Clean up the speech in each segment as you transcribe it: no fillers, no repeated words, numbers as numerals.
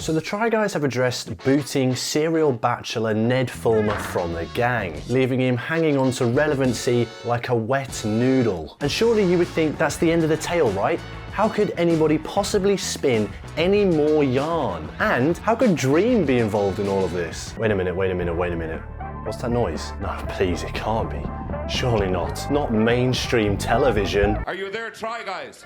So the Try Guys have addressed booting serial bachelor Ned Fulmer from the gang, leaving him hanging on to relevancy like a wet noodle. And surely you would think that's the end of the tale, right? How could anybody possibly spin any more yarn? And how could Dream be involved in all of this? Wait a minute. What's that noise? No, please, it can't be. Surely not. Not mainstream television. Are you there, Try Guys?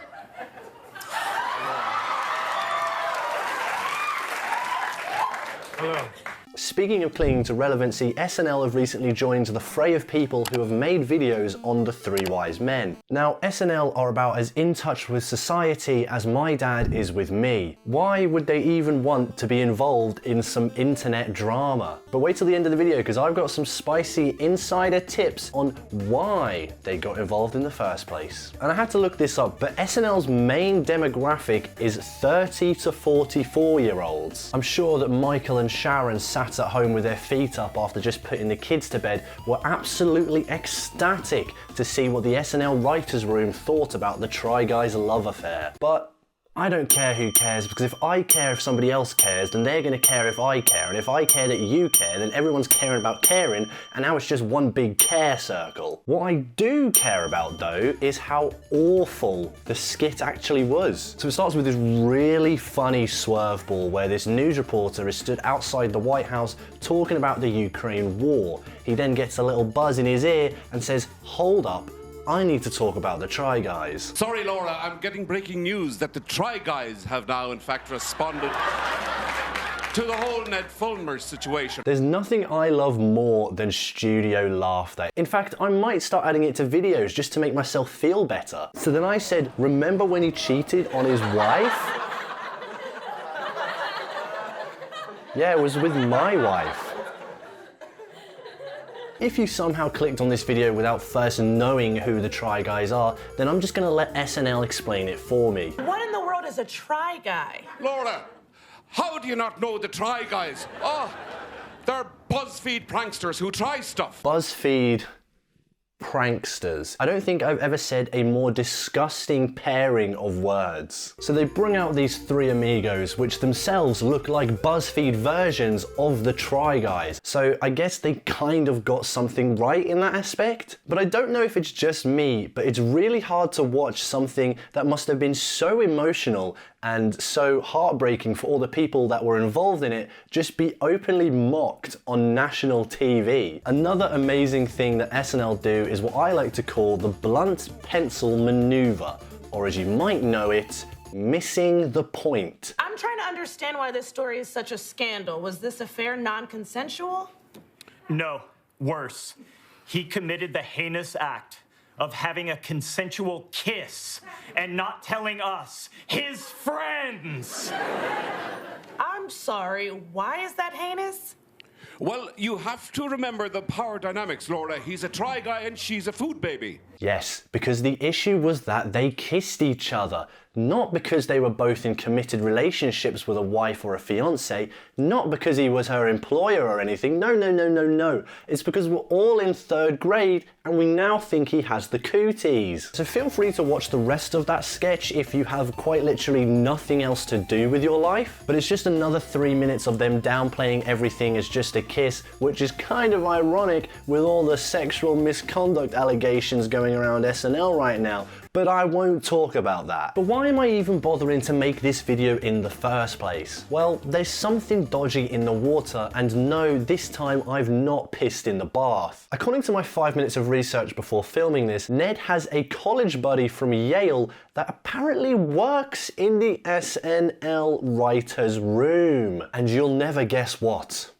Hello. Speaking of clinging to relevancy, SNL have recently joined the fray of people who have made videos on the Three Wise Men. Now, SNL are about as in touch with society as my dad is with me. Why would they even want to be involved in some internet drama? But wait till the end of the video, because I've got some spicy insider tips on why they got involved in the first place. And I had to look this up, but SNL's main demographic is 30 to 44-year-olds. I'm sure that Michael and Sharon sat at home with their feet up after just putting the kids to bed were absolutely ecstatic to see what the SNL writers' room thought about the Try Guys love affair. But I don't care who cares, because if I care if somebody else cares, then they're going to care if I care, and if I care that you care, then everyone's caring about caring, and now it's just one big care circle. What I do care about, though, is how awful the skit actually was. So it starts with this really funny swerve ball where this news reporter is stood outside the White House talking about the Ukraine war. He then gets a little buzz in his ear and says, "Hold up, I need to talk about the Try Guys." Sorry, Laura, I'm getting breaking news that the Try Guys have now, in fact, responded to the whole Ned Fulmer situation. There's nothing I love more than studio laughter. In fact, I might start adding it to videos just to make myself feel better. So then I said, remember when he cheated on his wife? Yeah, it was with my wife. If you somehow clicked on this video without first knowing who the Try Guys are, then I'm just gonna let SNL explain it for me. What in the world is a Try Guy? Laura, how do you not know the Try Guys? Oh, they're BuzzFeed pranksters who try stuff. BuzzFeed pranksters. I don't think I've ever said a more disgusting pairing of words. So they bring out these three amigos, which themselves look like BuzzFeed versions of the Try Guys. So I guess they kind of got something right in that aspect. But I don't know if it's just me, but it's really hard to watch something that must have been so emotional and so heartbreaking for all the people that were involved in it just be openly mocked on national TV. Another amazing thing that SNL do is what I like to call the blunt pencil maneuver, or as you might know it, missing the point. I'm trying to understand why this story is such a scandal. Was this affair non-consensual? No, worse. He committed the heinous act of having a consensual kiss and not telling us, his friends. I'm sorry, why is that heinous? Well, you have to remember the power dynamics, Laura. He's a Try Guy and she's a food baby. Yes, because the issue was that they kissed each other, not because they were both in committed relationships with a wife or a fiance, not because he was her employer or anything. No. It's because we're all in 3rd grade and we now think he has the cooties. So feel free to watch the rest of that sketch if you have quite literally nothing else to do with your life, but it's just another 3 minutes of them downplaying everything as just a kiss, which is kind of ironic with all the sexual misconduct allegations going around SNL right now. But I won't talk about that. But why am I even bothering to make this video in the first place? Well, there's something dodgy in the water, and no, this time I've not pissed in the bath. According to my 5 minutes of research before filming this, Ned has a college buddy from Yale that apparently works in the SNL writer's room. And you'll never guess what.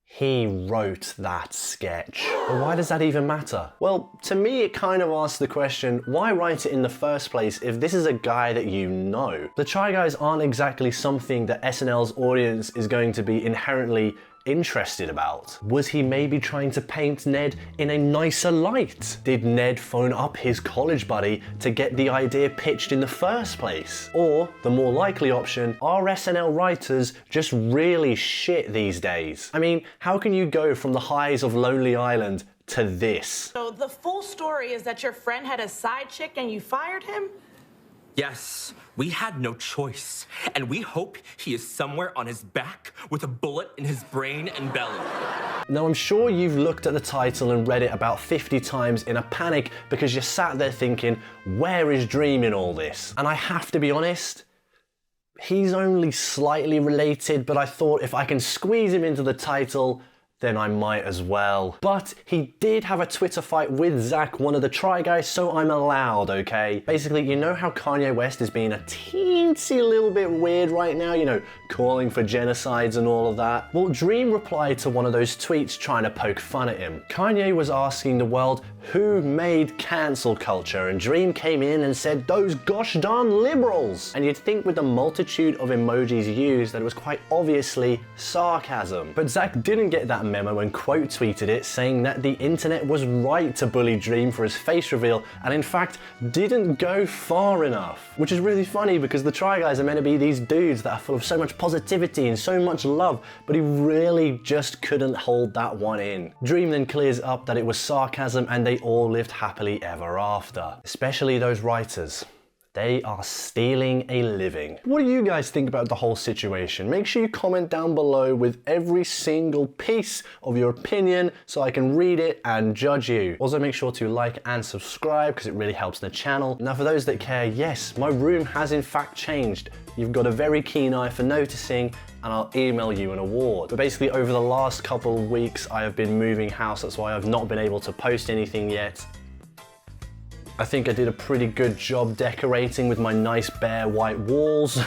He wrote that sketch. But why does that even matter? Well, to me it kind of asks the question, why write it in the first place if this is a guy that you know? The Try Guys aren't exactly something that SNL's audience is going to be inherently interested about. Was he maybe trying to paint Ned in a nicer light? Did Ned phone up his college buddy to get the idea pitched in the first place? Or, the more likely option, are SNL writers just really shit these days? I mean, how can you go from the highs of Lonely Island to this? So the full story is that your friend had a side chick and you fired him? Yes, We had no choice, and we hope he is somewhere on his back with a bullet in his brain and belly. Now, I'm sure you've looked at the title and read it about 50 times in a panic because you're sat there thinking, where is Dream in all this? And I have to be honest, he's only slightly related, but I thought if I can squeeze him into the title, then I might as well. But he did have a Twitter fight with Zach, one of the Try Guys, so I'm allowed, okay? Basically, you know how Kanye West is being a teensy little bit weird right now, you know, calling for genocides and all of that? Well, Dream replied to one of those tweets trying to poke fun at him. Kanye was asking the world who made cancel culture, and Dream came in and said, those gosh darn liberals! And you'd think with the multitude of emojis used that it was quite obviously sarcasm. But Zach didn't get that memo and quote tweeted it, saying that the internet was right to bully Dream for his face reveal, and in fact didn't go far enough. Which is really funny because the Try Guys are meant to be these dudes that are full of so much positivity and so much love, but he really just couldn't hold that one in. Dream then clears up that it was sarcasm and they all lived happily ever after. Especially those writers. They are stealing a living. What do you guys think about the whole situation? Make sure you comment down below with every single piece of your opinion so I can read it and judge you. Also, make sure to like and subscribe because it really helps the channel. Now, for those that care, yes, my room has in fact changed. You've got a very keen eye for noticing, and I'll email you an award. But basically, over the last couple of weeks, I have been moving house. That's why I've not been able to post anything yet. I think I did a pretty good job decorating with my nice bare white walls.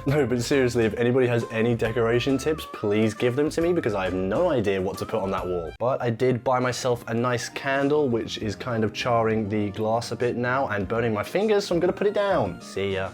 No, but seriously, if anybody has any decoration tips, please give them to me because I have no idea what to put on that wall. But I did buy myself a nice candle, which is kind of charring the glass a bit now and burning my fingers, so I'm gonna put it down. See ya.